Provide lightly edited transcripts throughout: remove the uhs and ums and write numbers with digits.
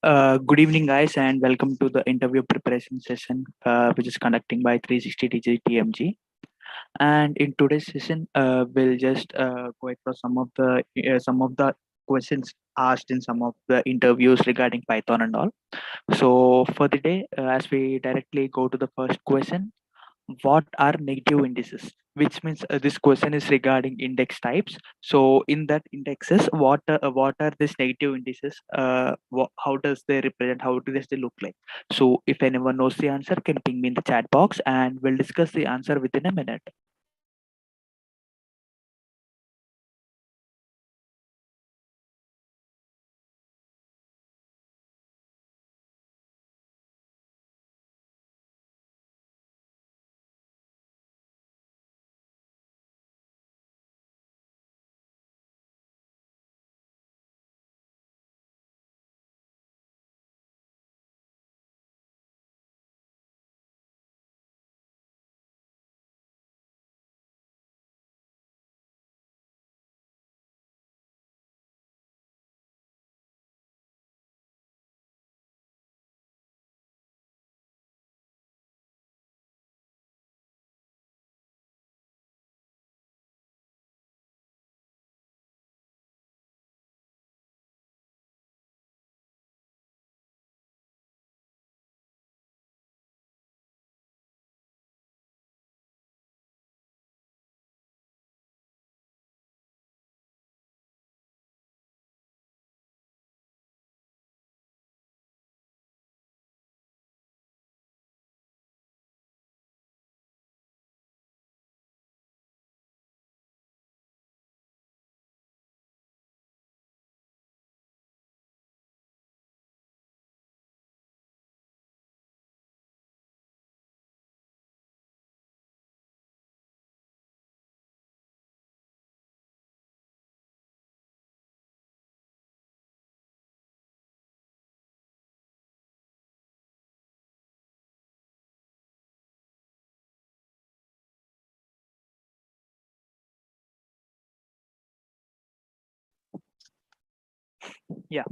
Good evening, guys, and welcome to the interview preparation session, which is conducting by 360 DG TMG. And in today's session, we'll just go across some of the questions asked in some of the interviews regarding Python and all. So for the day, as we directly go to the first question, what are negative indices, which means this question is regarding index types. So in that indexes, what are these negative indices, how does they represent, how does they look like? So if anyone knows the answer, can ping me in the chat box and we'll discuss the answer within a minute. Yeah.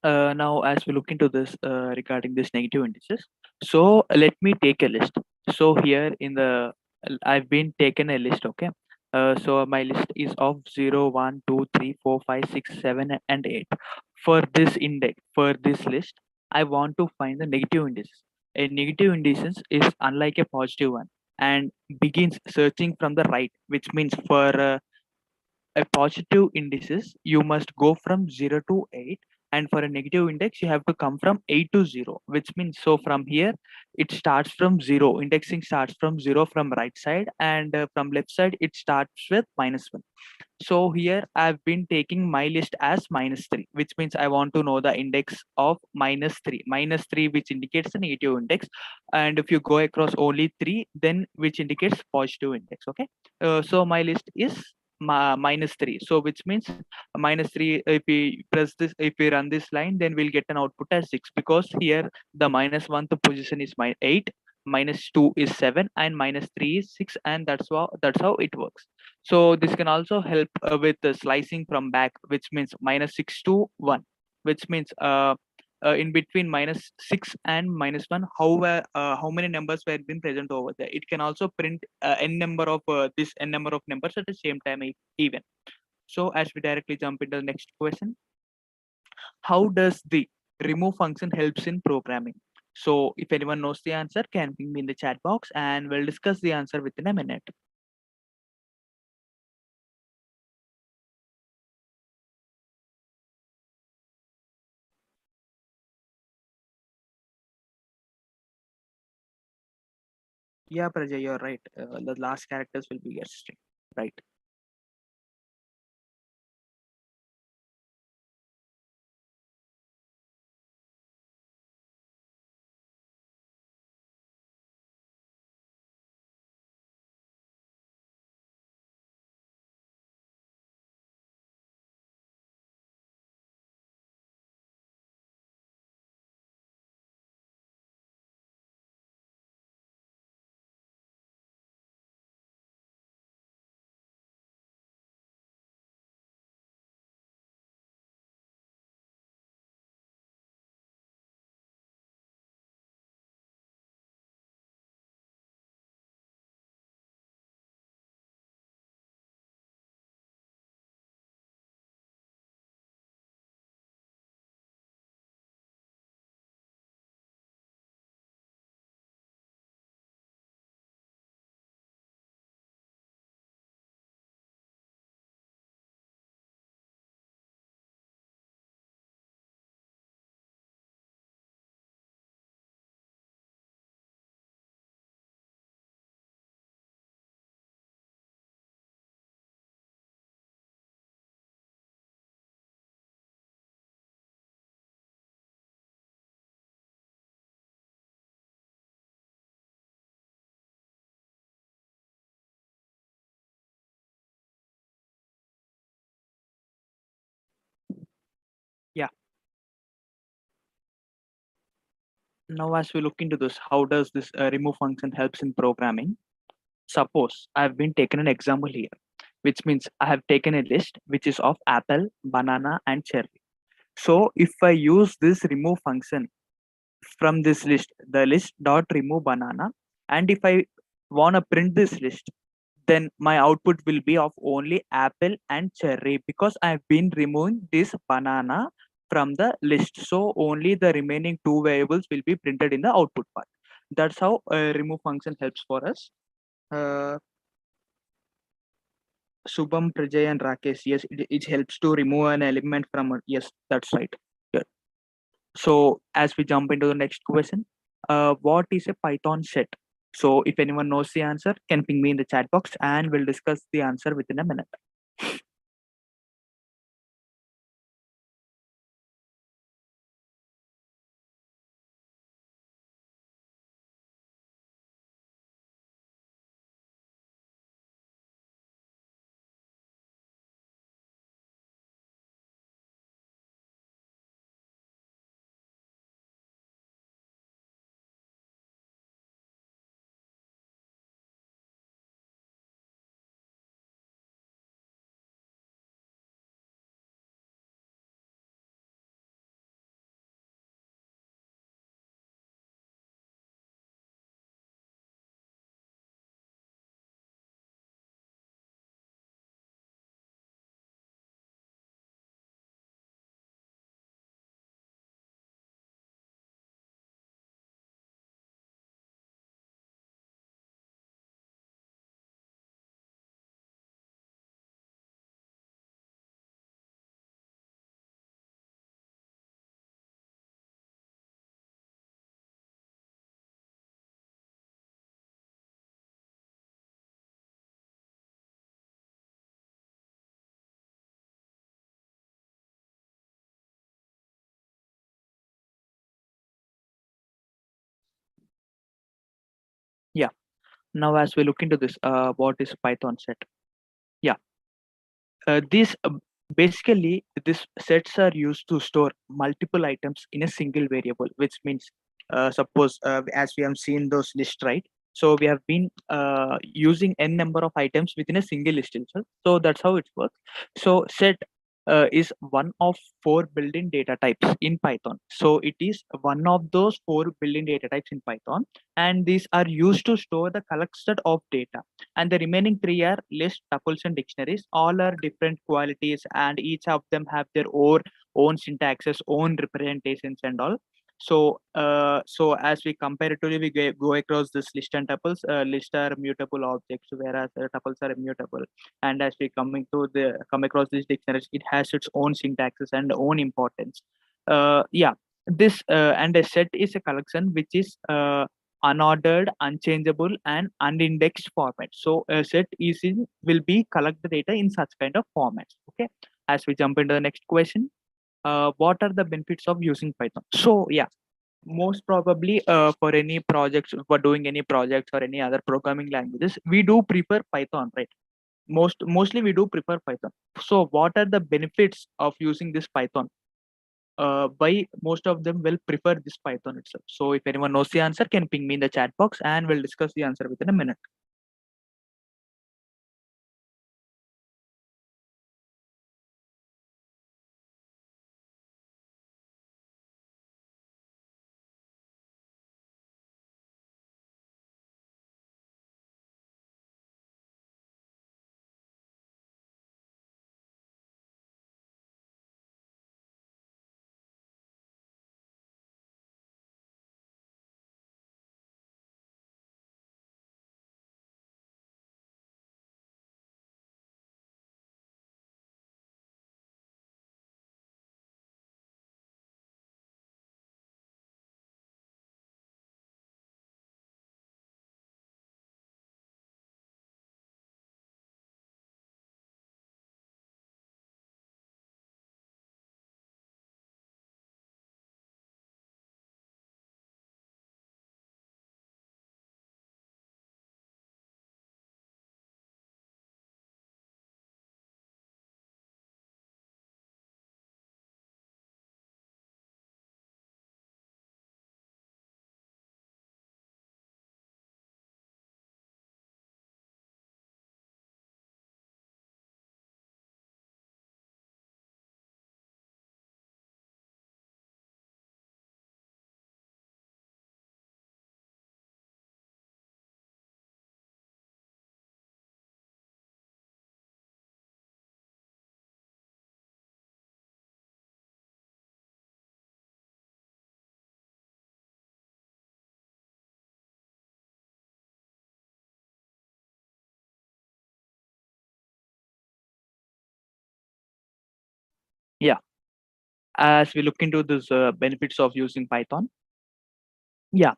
Now, as we look into this regarding this negative indices, so let me take a list. So here in the, I've been taken a list. Okay. So my list is of 0, 1, 2, 3, 4, 5, 6, 7, and 8. For this index, for this list, I want to find the negative indices. A negative indices is unlike a positive one and begins searching from the right, which means for a positive indices, you must go from 0 to 8, and for a negative index you have to come from 8 to 0, which means, so from here it starts from 0. Indexing starts from 0 from right side, and from left side it starts with -1. So here I've been taking my list as -3, which means I want to know the index of -3, which indicates the negative index. And if you go across only 3, then which indicates positive index. Okay. So my list is -3. So which means -3, if we press this, if we run this line, then we'll get an output as 6, because here the -1th position is 8, -2 is 7, and -3 is 6, and that's how it works. So this can also help with the slicing from back, which means -6 to 1, which means in between -6 and -1, how many numbers were been present over there. It can also print n number of this n number of numbers at the same time even. So as we directly jump into the next question, how does the remove function helps in programming? So if anyone knows the answer, can ping me in the chat box and we'll discuss the answer within a minute. Yeah, Prajay, you're right. The last characters will be a string, right? Now, as we look into this, how does this remove function helps in programming? Suppose I have been taken an example here, which means I have taken a list which is of apple, banana, and cherry. So if I use this remove function from this list, the list dot remove banana, and if I want to print this list, then my output will be of only apple and cherry because I've been removing this banana from the list. So only the remaining two variables will be printed in the output part. That's how a remove function helps for us. Uh, Subham, Prajay, and Rakesh. Yes, it helps to remove an element from. Yes, that's right. Yeah. So as we jump into the next question, what is a Python set? So if anyone knows the answer, can ping me in the chat box, and we'll discuss the answer within a minute. Yeah. Now, as we look into this, what is Python set? Yeah. These basically these sets are used to store multiple items in a single variable, which means suppose as we have seen those lists, right? So we have been using n number of items within a single list itself. So that's how it works. So set is one of four built-in data types in Python. So it is one of those four built-in data types in Python, and these are used to store the collection of data, and the remaining three are lists, tuples, and dictionaries. All are different qualities, and each of them have their own syntaxes, own representations, and all. So as we comparatively we go across this list and tuples, list are mutable objects, whereas tuples are immutable. And as we come across these dictionaries, it has its own syntaxes and own importance. Yeah, this and a set is a collection which is unordered, unchangeable, and unindexed format. So a set is in will be collect the data in such kind of formats. Okay. As we jump into the next question, what are the benefits of using Python? So yeah, most probably for any projects, for doing any projects or any other programming languages, we do prefer Python, right? Mostly we do prefer Python. So what are the benefits of using this Python? Why most of them will prefer this Python itself. So if anyone knows the answer, can ping me in the chat box, and we'll discuss the answer within a minute. as we look into this benefits of using Python. Yeah,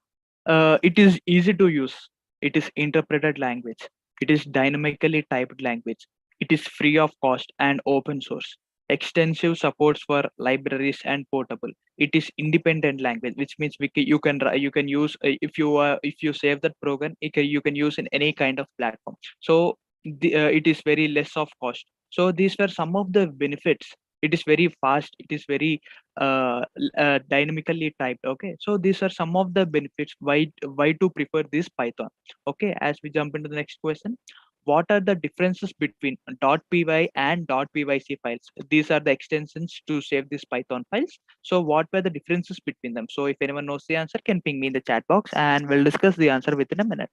it is easy to use. It is interpreted language. It is dynamically typed language. It is free of cost and open source. Extensive supports for libraries and portable. It is independent language, which means you can use if you save that program, you can use in any kind of platform. So it is very less of cost. So these were some of the benefits. It is very fast. It is very dynamically typed. Okay, so these are some of the benefits why to prefer this Python. Okay, as we jump into the next question, what are the differences between .py and .pyc files? These are the extensions to save these Python files. So what were the differences between them? So if anyone knows the answer, can ping me in the chat box and we'll discuss the answer within a minute.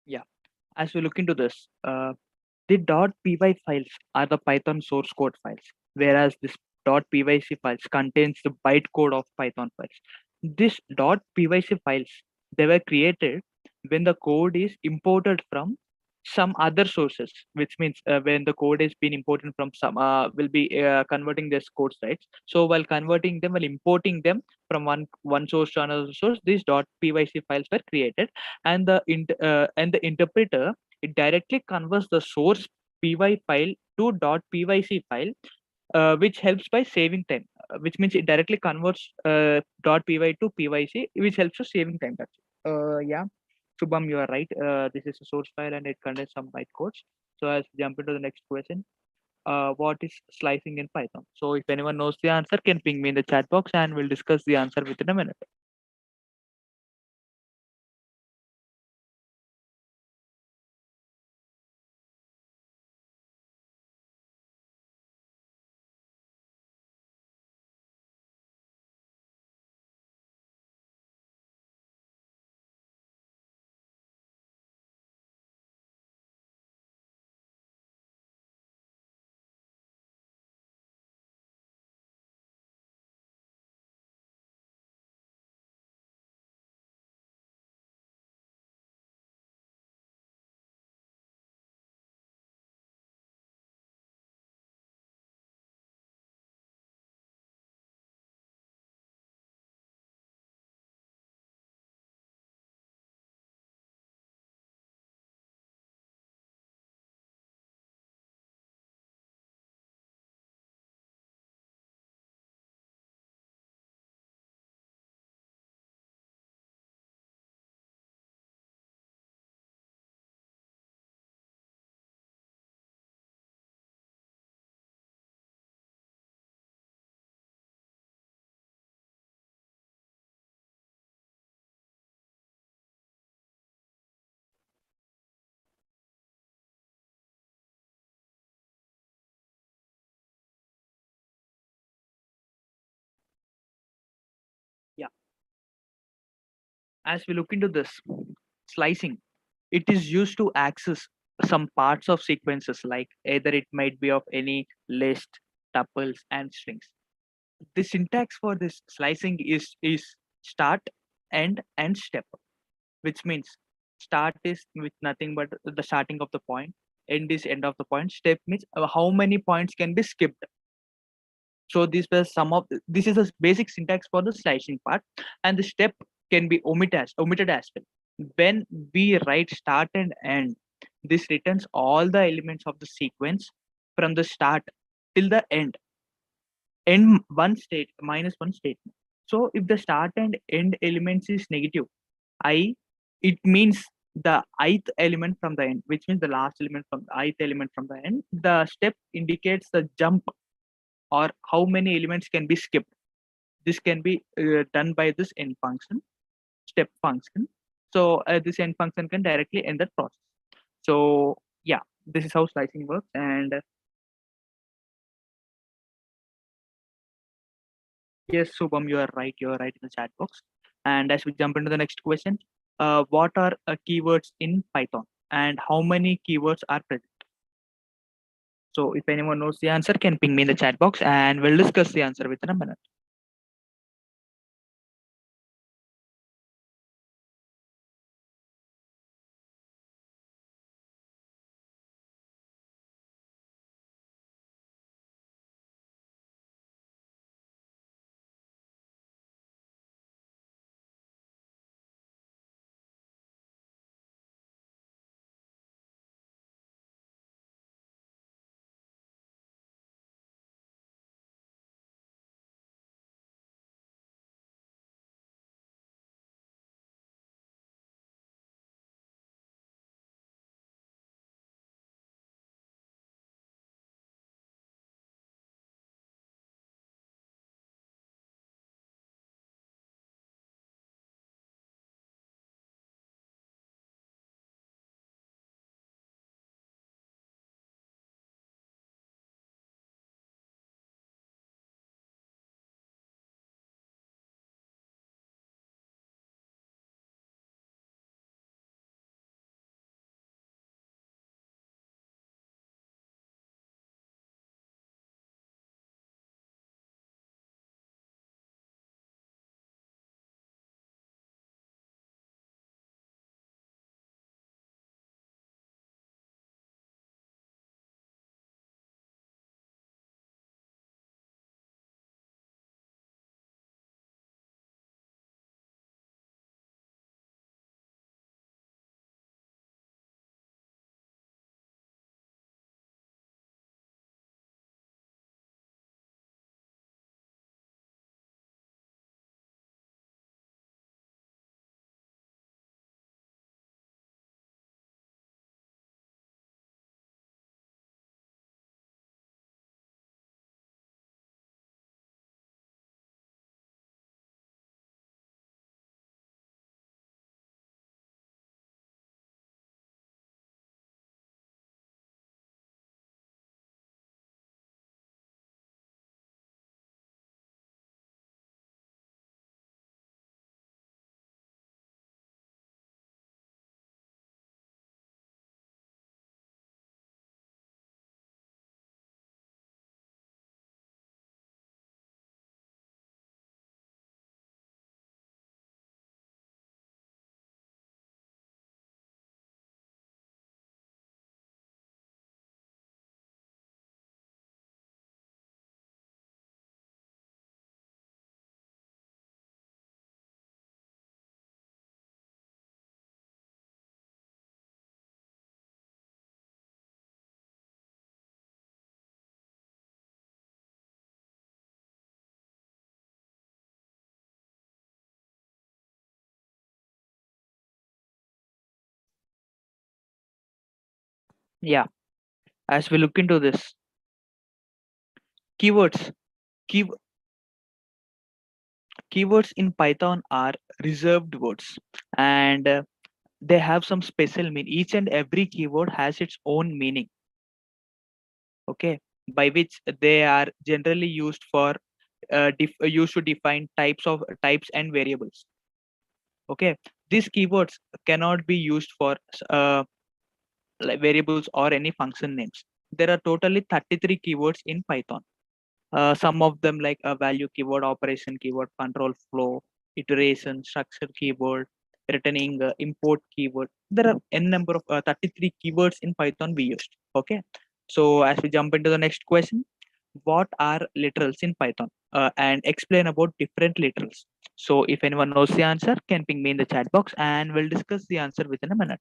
Yeah, as we look into this, the .py files are the Python source code files, whereas this .pyc files contains the bytecode of Python files. This .pyc files, they were created when the code is imported from some other sources, which means when the code is being imported from some will be converting this code, right? So while converting them, while importing them from one source to another source, these .pyc files were created, and and the interpreter, it directly converts the source py file to .pyc file, which helps by saving time. Which means it directly converts .py to pyc, which helps to saving time. That's it. Yeah, Shubham, you are right. This is a source file and it contains some bytecodes. So let's jump into the next question. What is slicing in Python? So if anyone knows the answer, can ping me in the chat box and we'll discuss the answer within a minute. Yeah, as we look into this slicing, it is used to access some parts of sequences, like either it might be of any list, tuples, and strings. The syntax for this slicing is start, end, and step, which means start is with nothing but the starting of the point, end is end of the point, step means how many points can be skipped. So this is a basic syntax for the slicing part, and the step can be omitted as well. When we write start and end, this returns all the elements of the sequence from the start till the end one state minus one statement. So if the start and end elements is negative, I, it means the ith element from the end, which means the last element from the ith element from the end. The step indicates the jump or how many elements can be skipped. This can be done by this end function, step function. So this end function can directly end that process. So yeah, this is how slicing works. And yes, Subham, you are right. You are right in the chat box. And as we jump into the next question, what are keywords in Python and how many keywords are present? So if anyone knows the answer, can ping me in the chat box and we'll discuss the answer within a minute. Yeah, as we look into this, keywords, key, keywords in Python are reserved words, and they have some special meaning. Each and every keyword has its own meaning. Okay, by which they are generally used for used to define types and variables. Okay, these keywords cannot be used for like variables or any function names. There are totally 33 keywords in Python. Some of them like a value keyword, operation keyword, control flow, iteration, structure keyword, returning import keyword. There are n number of 33 keywords in Python we used. Okay, so as we jump into the next question, what are literals in Python, and explain about different literals. So if anyone knows the answer, can ping me in the chat box and we'll discuss the answer within a minute.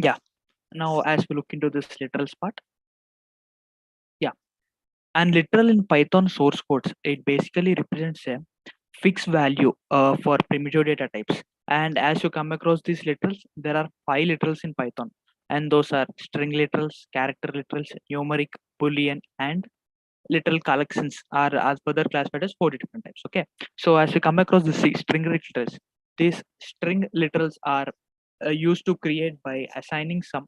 Yeah. Now, as we look into this literals part, yeah, and literal in Python source codes, it basically represents a fixed value for primitive data types. And as you come across these literals, there are 5 literals in Python, and those are string literals, character literals, numeric, Boolean, and literal collections are as further classified as 4 different types. Okay, so as we come across the string literals, these string literals are used to create by assigning some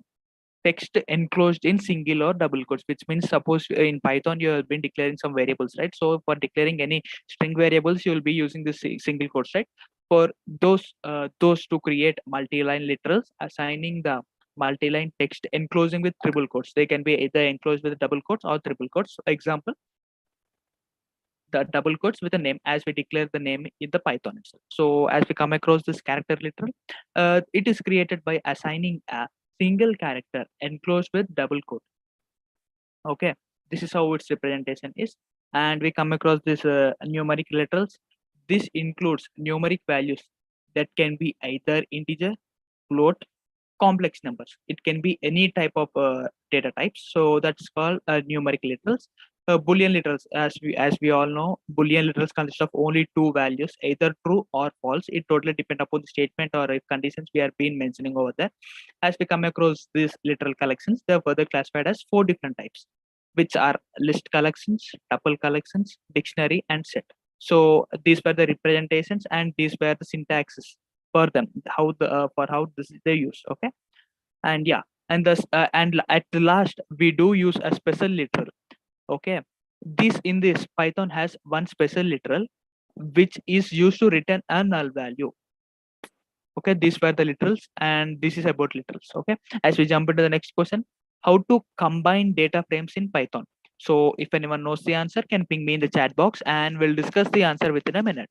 text enclosed in single or double quotes, which means suppose in Python you have been declaring some variables, right? So for declaring any string variables, you will be using the single quotes, right? For those to create multi-line literals, assigning the multi-line text enclosing with triple quotes. They can be either enclosed with double quotes or triple quotes. Example, the double quotes with a name, as we declare the name in the Python itself. So as we come across this character literal, it is created by assigning a single character enclosed with double quote. Okay, this is how its representation is. And we come across this numeric literals. This includes numeric values that can be either integer, float, complex numbers. It can be any type of data types. So that's called numeric literals. Boolean literals, as we all know, Boolean literals consist of only 2 values, either true or false. It totally depends upon the statement or if conditions we are been mentioning over there. As we come across these literal collections, they are further classified as 4 different types, which are list collections, tuple collections, dictionary, and set. So these were the representations, and these were the syntaxes for them, how the for how this is they use. Okay, and yeah, and this at the last we do use a special literal. Okay, this in this Python has one special literal which is used to return a null value. Okay, these were the literals, and this is about literals. Okay, as we jump into the next question, how to combine data frames in Python. So if anyone knows the answer, can ping me in the chat box and we'll discuss the answer within a minute.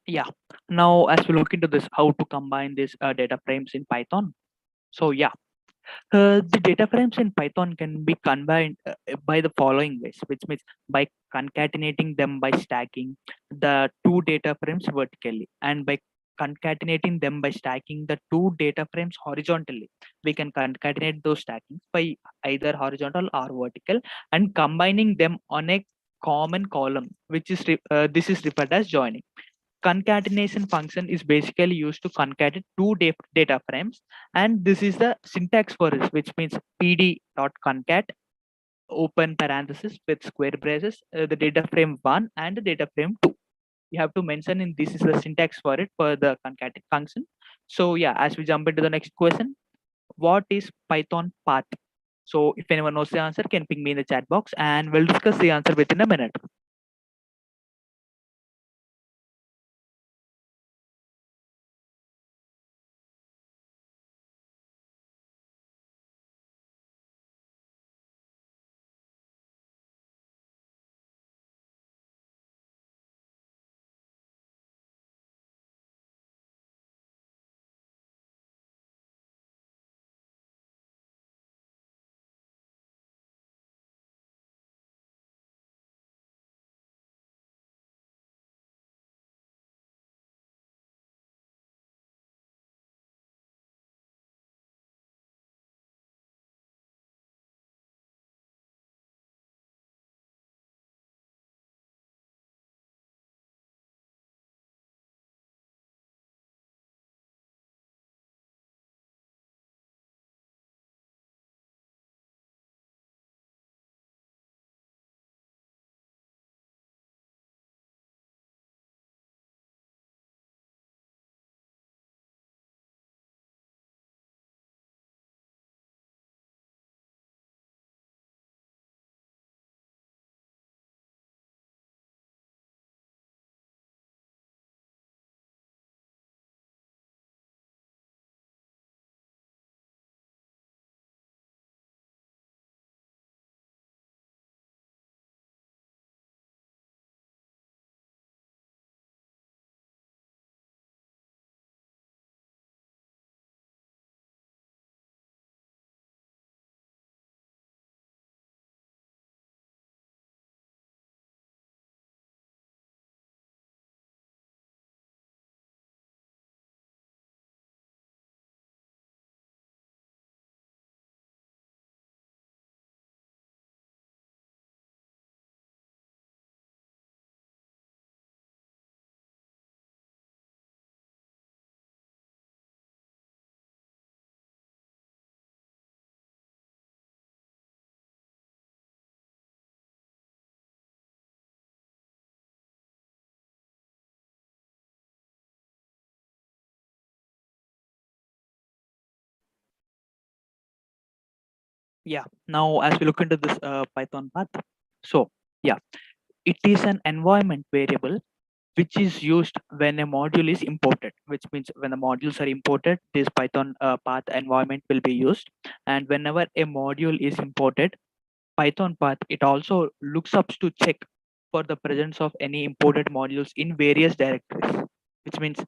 Yeah. Now, as we look into this, how to combine these data frames in Python. So yeah, the data frames in Python can be combined by the following ways, which means by concatenating them by stacking the two data frames vertically, and by concatenating them by stacking the two data frames horizontally. We can concatenate those stackings by either horizontal or vertical, and combining them on a common column, which is this is referred as joining. Concatenation function is basically used to concatenate two data frames, and this is the syntax for this, which means pd.concat open parenthesis with square braces, the data frame 1 and the data frame 2. You have to mention in this is the syntax for it for the concatenate function. So yeah, as we jump into the next question, what is Python path? So if anyone knows the answer, can ping me in the chat box and we'll discuss the answer within a minute. Yeah. Now, as we look into this Python path, so yeah, it is an environment variable which is used when a module is imported, which means when the modules are imported, this Python path environment will be used. And whenever a module is imported, Python path, it also looks up to check for the presence of any imported modules in various directories, which means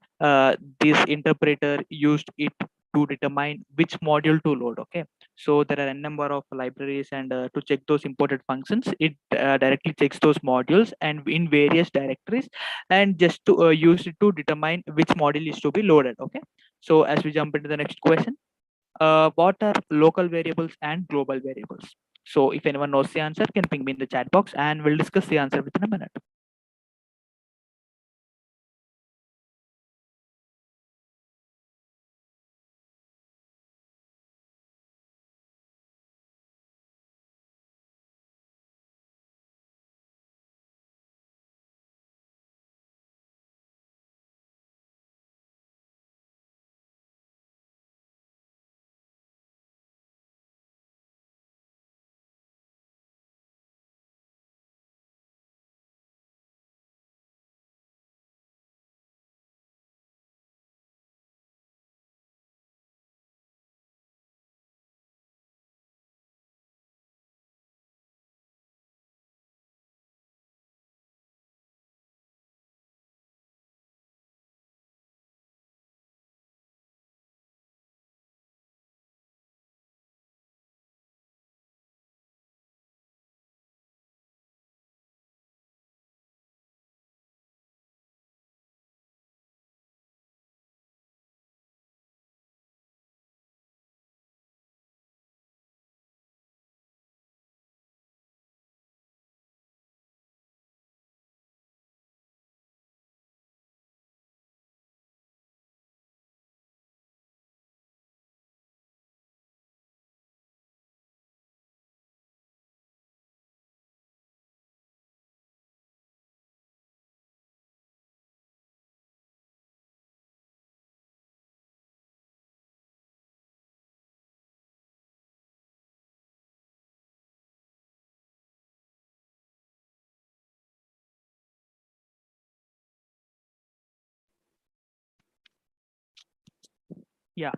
this interpreter used it to determine which module to load. Okay, so there are a number of libraries, and to check those imported functions, it directly checks those modules and in various directories, and just to use it to determine which module is to be loaded. Okay, so as we jump into the next question, what are local variables and global variables? So if anyone knows the answer, can ping me in the chat box and we'll discuss the answer within a minute. Yeah.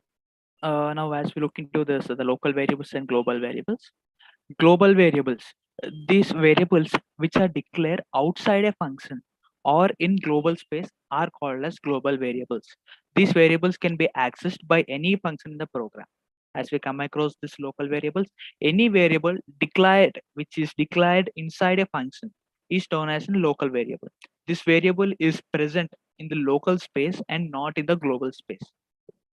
Now, as we look into this, the local variables and global variables. Global variables. These variables which are declared outside a function or in global space are called as global variables. These variables can be accessed by any function in the program. As we come across these local variables, any variable declared which is declared inside a function is known as a local variable. This variable is present in the local space and not in the global space.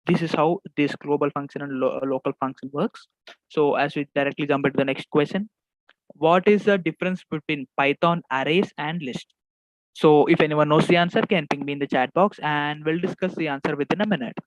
This is how this global function and local function works. So as we directly jump into the next question, what is the difference between Python arrays and list? So if anyone knows the answer, can ping me in the chat box and we'll discuss the answer within a minute.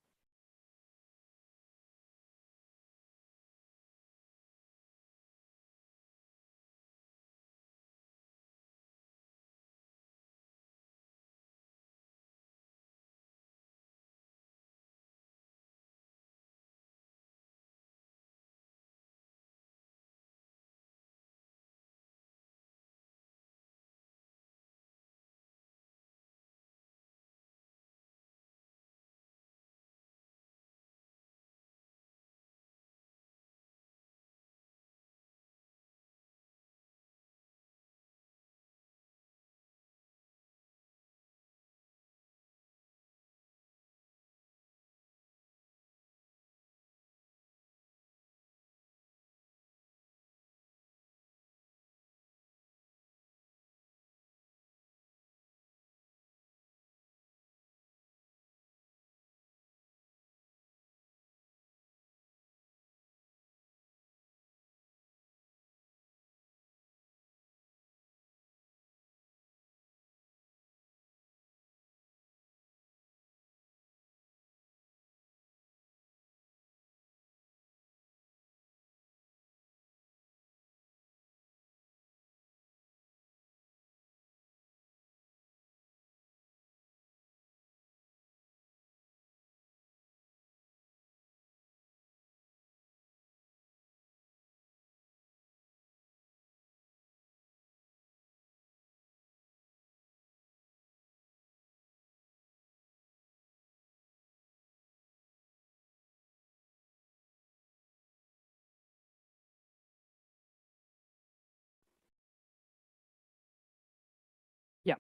Yeah.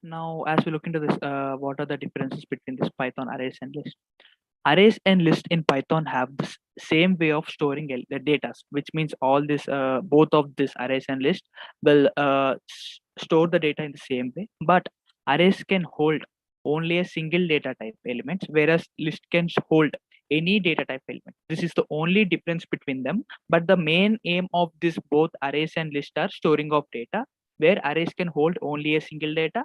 Now, as we look into this, what are the differences between this Python arrays and list? Arrays and list in Python have the same way of storing the data, which means all this, both of this arrays and list will store the data in the same way. But arrays can hold only a single data type elements, whereas list can hold any data type element. This is the only difference between them. But the main aim of this both arrays and list are storing of data, where arrays can hold only a single data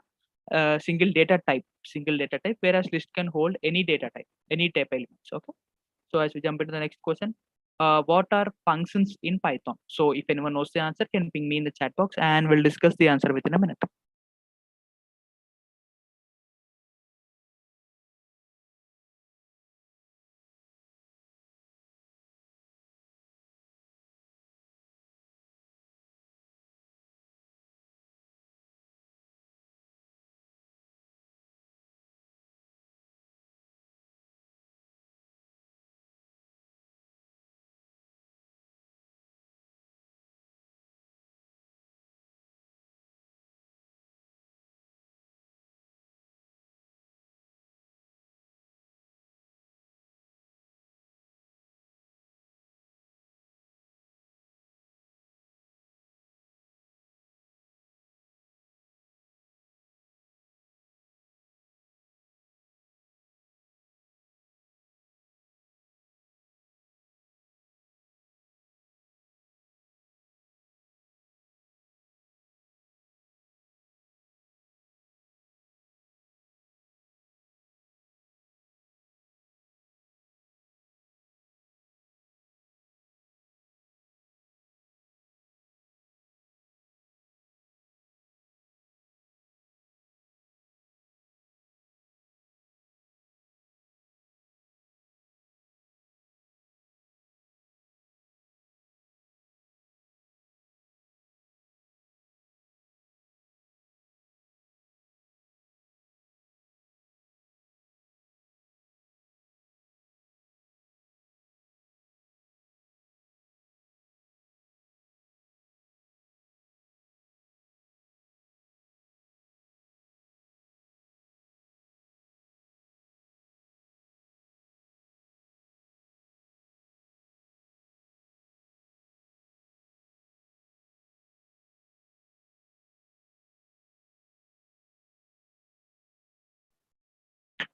type, whereas list can hold any data type, any type elements. Okay. So as we jump into the next question, what are functions in Python? So if anyone knows the answer, can ping me in the chat box and we'll discuss the answer within a minute.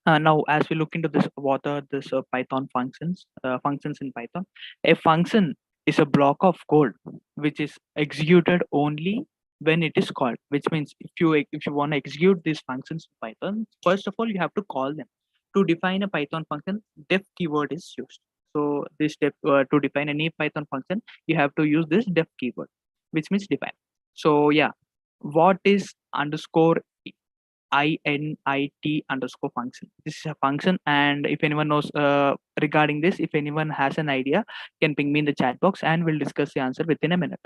Now, as we look into this, what are this Python functions? Functions in Python. A function is a block of code which is executed only when it is called. Which means if you want to execute these functions in Python, first of all you have to call them. To define a Python function, def keyword is used. So this def to define any Python function, you have to use this def keyword, which means define. So yeah, what is underscore init underscore function? This is a function, and if anyone knows regarding this, if anyone has an idea, can ping me in the chat box, and we'll discuss the answer within a minute.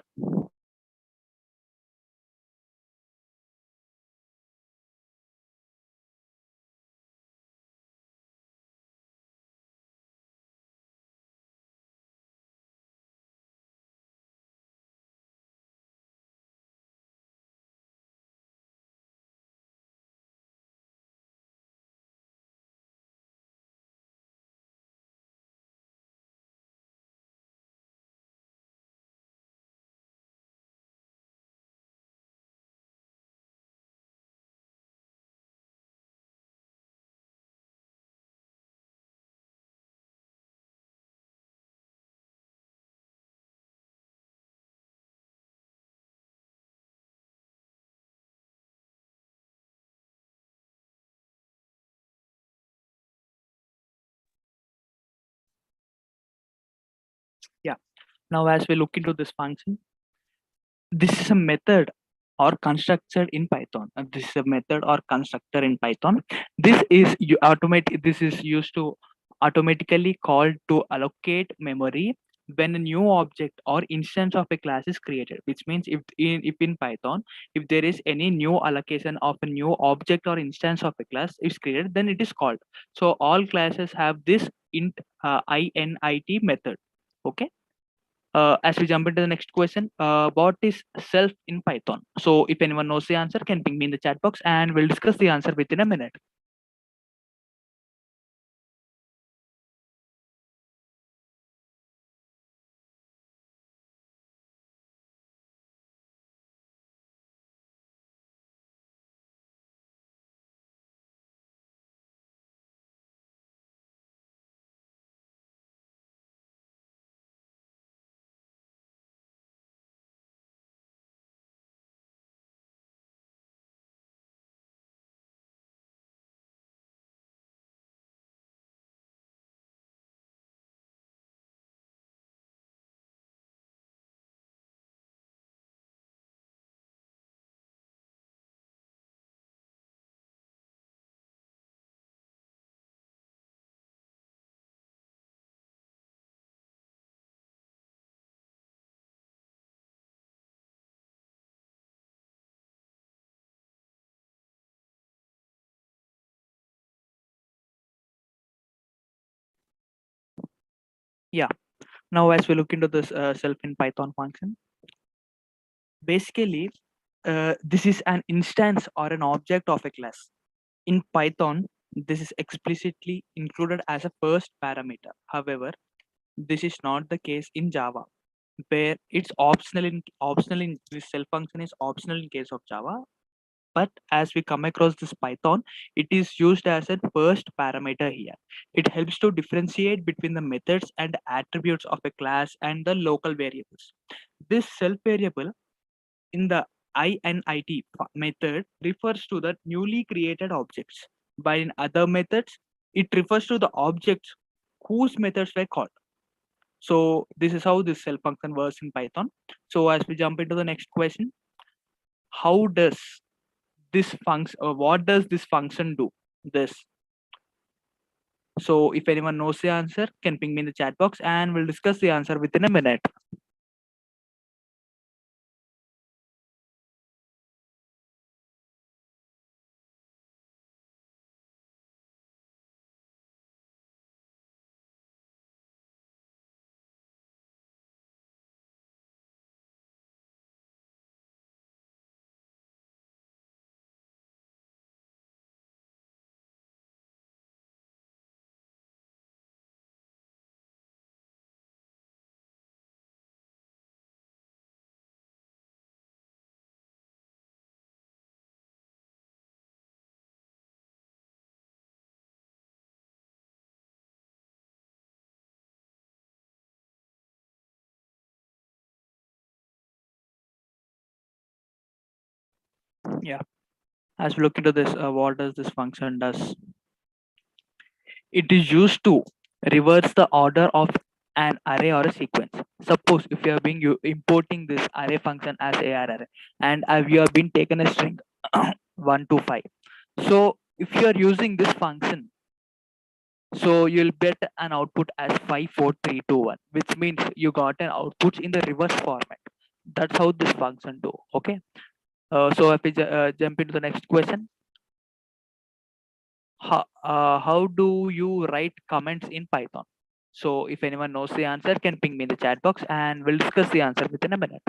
Yeah. Now, as we look into this function, this is a method or constructor in Python. This is a method or constructor in Python. This is you automate. This is used to automatically called to allocate memory when a new object or instance of a class is created. Which means if in Python, if there is any new allocation of a new object or instance of a class is created, then it is called. So all classes have this init method. Okay. As we jump into the next question, what is self in Python? So if anyone knows the answer, can ping me in the chat box, and we'll discuss the answer within a minute. Yeah. Now, as we look into this self in Python function, basically, this is an instance or an object of a class. In Python, this is explicitly included as a first parameter. However, this is not the case in Java, where it's optional in this self function is optional in case of Java. But as we come across this Python, it is used as a first parameter here. It helps to differentiate between the methods and attributes of a class and the local variables. This self variable in the init method refers to the newly created objects, while in other methods, it refers to the objects whose methods were called. So this is how this self function works in Python. So as we jump into the next question, how does this function, what does this function do? This. So if anyone knows the answer, can ping me in the chat box, and we'll discuss the answer within a minute. Yeah. As we look into this, what does this function does? It is used to reverse the order of an array or a sequence. Suppose if you are being importing this array function as AR array, and you have been taken a string 1 to 5. So if you are using this function, so you'll get an output as 5 4 3 2 1, which means you got an output in the reverse format. That's how this function do. Okay. So if we jump into the next question, how do you write comments in Python? So if anyone knows the answer, can ping me in the chat box and we'll discuss the answer within a minute.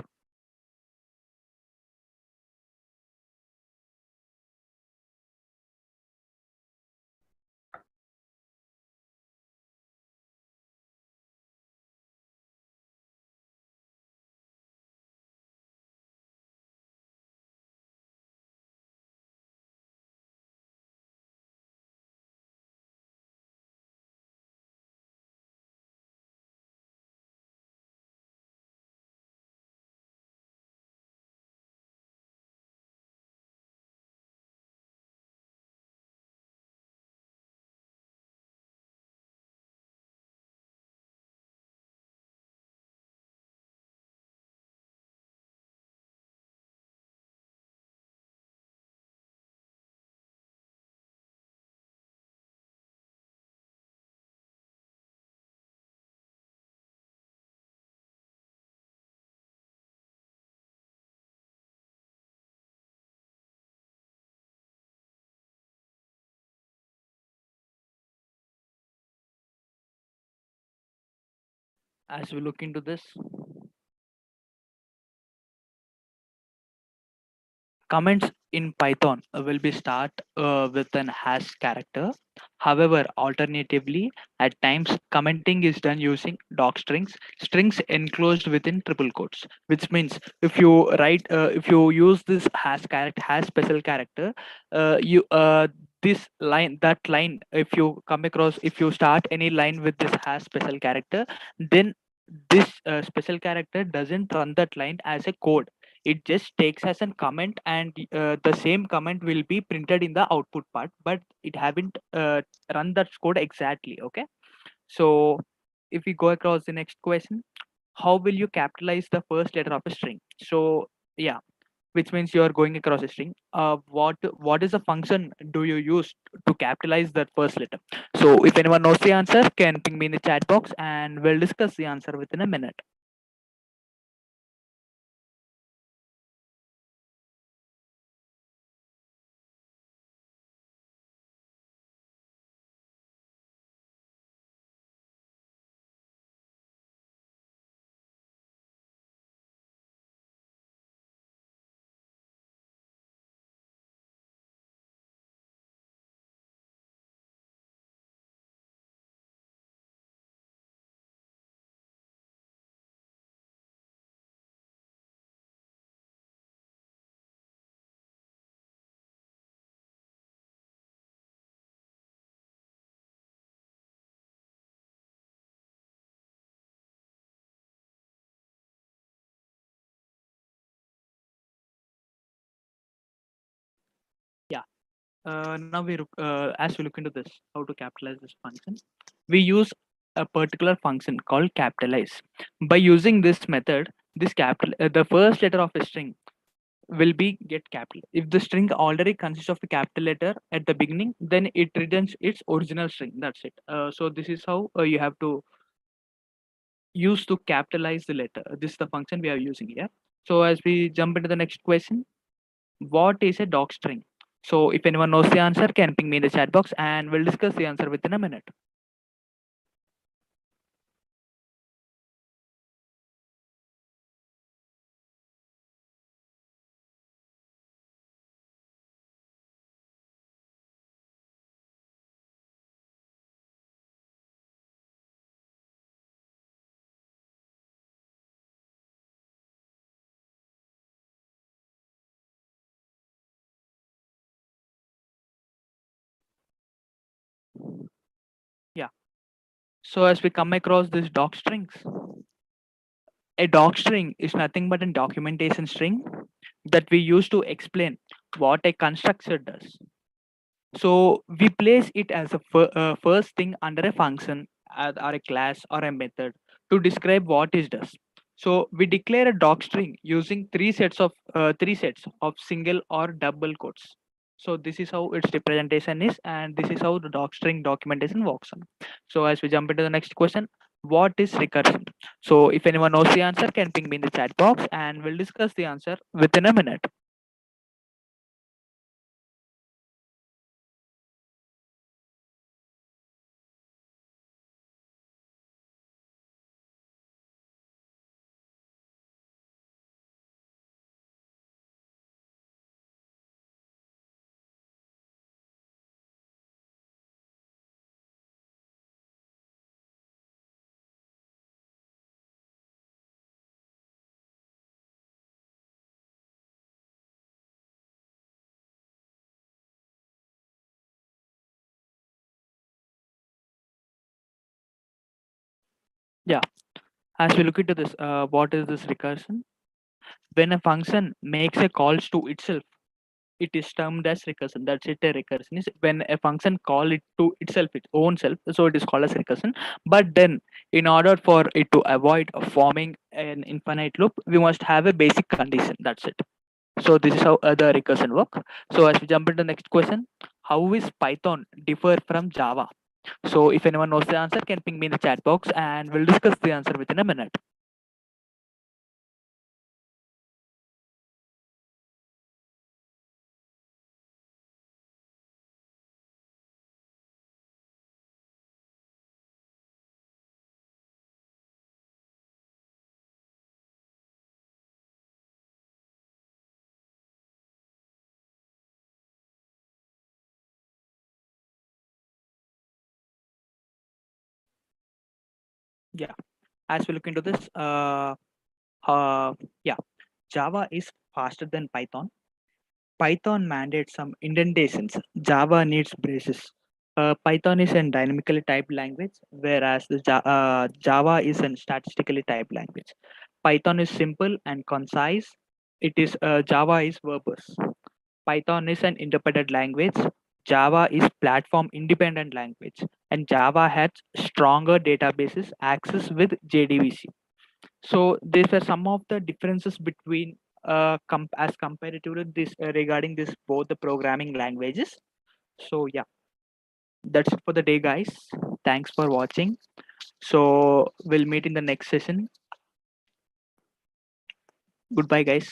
As we look into this, comments in Python will be start with an hash character. However, alternatively, at times commenting is done using docstrings, strings enclosed within triple quotes. Which means if you use this hash special character, you this line that line. If you start any line with this hash special character, then this special character doesn't run that line as a code. It just takes as a comment, and the same comment will be printed in the output part, but it haven't run that code exactly. Okay. So if we go across the next question, how will you capitalize the first letter of a string? So yeah, which means you are going across a string. What is the function do you use to capitalize that first letter? So if anyone knows the answer, can ping me in the chat box and we'll discuss the answer within a minute. Yeah. As we look into this, how to capitalize this function, we use a particular function called capitalize. By using this method, the first letter of a string will be get capital. If the string already consists of a capital letter at the beginning, then it returns its original string. That's it. So this is how you have to use to capitalize the letter. This is the function we are using here. So as we jump into the next question, what is a doc string? So if anyone knows the answer, can ping me in the chat box and we'll discuss the answer within a minute. Yeah. So as we come across this doc strings, a doc string is nothing but a documentation string that we use to explain what a constructor does. So we place it as a first thing under a function or a class or a method to describe what it does. So we declare a doc string using three sets of single or double quotes. So this is how its representation is, and this is how the doc string documentation works on. So as we jump into the next question, what is recursion? So if anyone knows the answer, can ping me in the chat box, and we'll discuss the answer within a minute. Yeah, as we look into this, what is this recursion? When a function makes a calls to itself, it is termed as recursion. That's it. A recursion is when a function call it to itself, its own self. So it is called as recursion. But then, in order for it to avoid forming an infinite loop, we must have a basic condition. That's it. So this is how the recursion work. So as we jump into the next question, how is Python differ from Java? So if anyone knows the answer, can ping me in the chat box, and we'll discuss the answer within a minute. Yeah. As we look into this, yeah, Java is faster than Python. Python mandates some indentations. Java needs braces. Python is a dynamically typed language, whereas Java is a statistically typed language. Python is simple and concise. Java is verbose. Python is an interpreted language. Java is platform independent language, and Java has stronger databases access with JDBC. So these were some of the differences between as compared to this regarding this both the programming languages. So yeah, that's it for the day, guys. Thanks for watching. So we'll meet in the next session. Goodbye, guys.